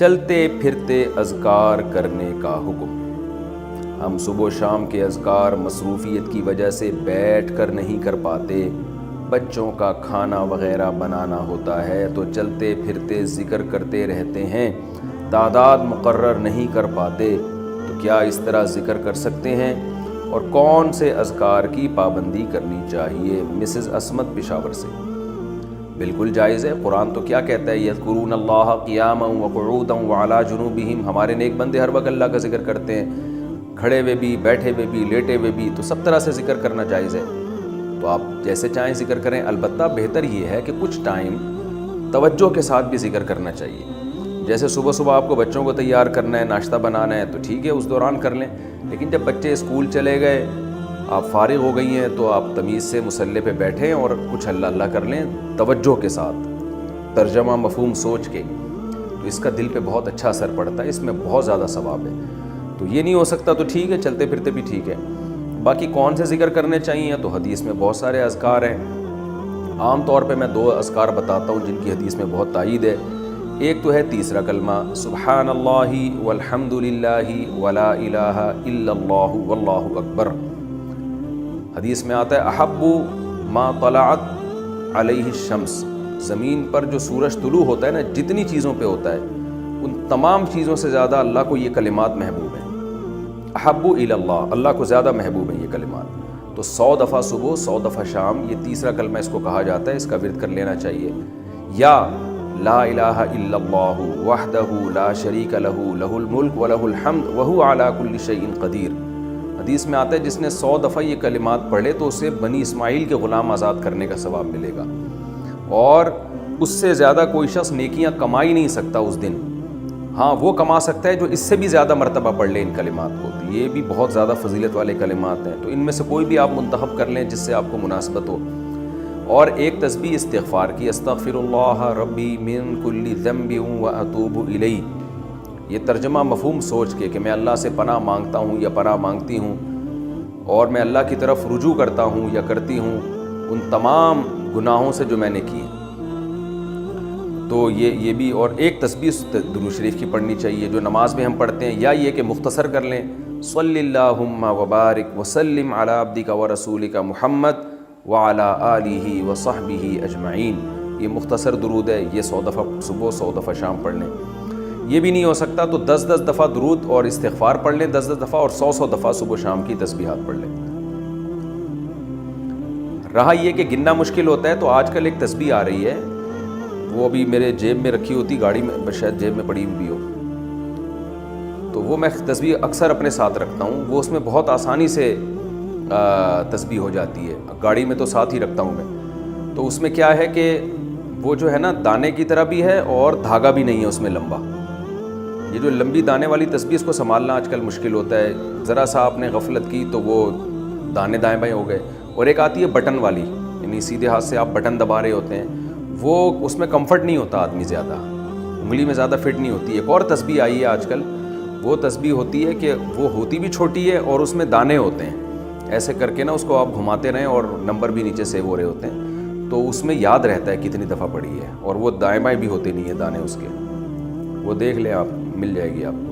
چلتے پھرتے اذکار کرنے کا حکم۔ ہم صبح و شام کے اذکار مصروفیت کی وجہ سے بیٹھ کر نہیں کر پاتے، بچوں کا کھانا وغیرہ بنانا ہوتا ہے تو چلتے پھرتے ذکر کرتے رہتے ہیں، تعداد مقرر نہیں کر پاتے، تو کیا اس طرح ذکر کر سکتے ہیں؟ اور کون سے اذکار کی پابندی کرنی چاہیے؟ مسز عصمت پشاور سے۔ بالکل جائز ہے، قرآن تو کیا کہتا ہے، یذکرون اللہ قیاما وقعودا وعلی جنوبہم، ہمارے نیک بندے ہر وقت اللہ کا ذکر کرتے ہیں، کھڑے ہوئے بھی، بیٹھے ہوئے بھی، لیٹے ہوئے بھی، تو سب طرح سے ذکر کرنا جائز ہے، تو آپ جیسے چاہیں ذکر کریں۔ البتہ بہتر یہ ہے کہ کچھ ٹائم توجہ کے ساتھ بھی ذکر کرنا چاہیے، جیسے صبح صبح آپ کو بچوں کو تیار کرنا ہے، ناشتہ بنانا ہے، تو ٹھیک ہے اس دوران کر لیں، لیکن جب بچے اسکول چلے گئے، آپ فارغ ہو گئی ہیں، تو آپ تمیز سے مصلی پہ بیٹھیں اور کچھ اللہ اللہ کر لیں توجہ کے ساتھ، ترجمہ مفہوم سوچ کے، تو اس کا دل پہ بہت اچھا اثر پڑتا ہے، اس میں بہت زیادہ ثواب ہے۔ تو یہ نہیں ہو سکتا تو ٹھیک ہے، چلتے پھرتے بھی ٹھیک ہے۔ باقی کون سے ذکر کرنے چاہیے تو حدیث میں بہت سارے اذکار ہیں، عام طور پہ میں 2 اذکار بتاتا ہوں جن کی حدیث میں بہت تائید ہے۔ ایک تو ہے تیسرا کلمہ سبحان اللہ والحمد للہ ولا الہ الا اللہ واللہ اکبر۔ حدیث میں آتا ہے احب ما طلعت علیہ الشمس، زمین پر جو سورج طلوع ہوتا ہے نا، جتنی چیزوں پہ ہوتا ہے ان تمام چیزوں سے زیادہ اللہ کو یہ کلمات محبوب ہیں، احب الی اللہ، اللہ کو زیادہ محبوب ہیں یہ کلمات، تو 100 دفعہ صبح 100 دفعہ شام، یہ تیسرا کلمہ اس کو کہا جاتا ہے، اس کا ورد کر لینا چاہیے۔ یا لا الہ الا اللہ وحدہ لا شریک لہ لہ الملک ولہ الحمد وہو علی کل شیء قدیر۔ حدیث میں آتا ہے جس نے 100 دفعہ یہ کلمات پڑھے تو اسے بنی اسماعیل کے غلام آزاد کرنے کا ثواب ملے گا، اور اس سے زیادہ کوئی شخص نیکیاں کما ہی نہیں سکتا اس دن، ہاں وہ کما سکتا ہے جو اس سے بھی زیادہ مرتبہ پڑھ لے ان کلمات کو، تو یہ بھی بہت زیادہ فضیلت والے کلمات ہیں، تو ان میں سے کوئی بھی آپ منتخب کر لیں جس سے آپ کو مناسبت ہو۔ اور ایک تسبیح استغفار کی، استغفر اللہ ربی من کل ذنب واتوب الیہ، یہ ترجمہ مفہوم سوچ کے کہ میں اللہ سے پناہ مانگتا ہوں یا پناہ مانگتی ہوں، اور میں اللہ کی طرف رجوع کرتا ہوں یا کرتی ہوں ان تمام گناہوں سے جو میں نے کیے، تو یہ بھی۔ اور ایک تسبیح درود شریف کی پڑھنی چاہیے جو نماز میں ہم پڑھتے ہیں، یا یہ کہ مختصر کر لیں صلی اللہم وبارک وسلم علی عبدک ورسولک محمد وعلی آلہ وصحبہ اجمعین، یہ مختصر درود ہے، یہ 100 دفعہ صبح 100 دفعہ شام پڑھ لیں۔ یہ بھی نہیں ہو سکتا تو 10 دفعہ درود اور استغفار پڑھ لیں 10 دفعہ، اور 100 دفعہ صبح شام کی تسبیحات پڑھ لیں۔ رہا یہ کہ گننا مشکل ہوتا ہے تو آج کل ایک تسبیح آ رہی ہے، وہ ابھی میرے جیب میں رکھی ہوتی، گاڑی میں شاید جیب میں پڑی ہوئی بھی ہو، تو وہ میں تسبیح اکثر اپنے ساتھ رکھتا ہوں، وہ اس میں بہت آسانی سے تسبیح ہو جاتی ہے، گاڑی میں تو ساتھ ہی رکھتا ہوں میں، تو اس میں کیا ہے کہ وہ جو ہے نا دانے کی طرح بھی ہے اور دھاگا بھی نہیں ہے اس میں لمبا، یہ جو لمبی دانے والی تسبیح اس کو سنبھالنا آج کل مشکل ہوتا ہے، ذرا سا آپ نے غفلت کی تو وہ دانے دائیں بائیں ہو گئے۔ اور ایک آتی ہے بٹن والی، یعنی سیدھے ہاتھ سے آپ بٹن دبا رہے ہوتے ہیں، وہ اس میں کمفرٹ نہیں ہوتا آدمی، زیادہ انگلی میں زیادہ فٹ نہیں ہوتی۔ ایک اور تسبیح آئی ہے آج کل، وہ تسبیح ہوتی ہے کہ وہ ہوتی بھی چھوٹی ہے اور اس میں دانے ہوتے ہیں، ایسے کر کے نا اس کو آپ گھماتے رہیں اور نمبر بھی نیچے سیو ہو رہے ہوتے ہیں، تو اس میں یاد رہتا ہے کتنی دفعہ پڑھی ہے، اور وہ دائیں بائیں بھی ہوتے نہیں ہیں دانے اس کے، وہ دیکھ لیں آپ، مل جائے گی آپ کو۔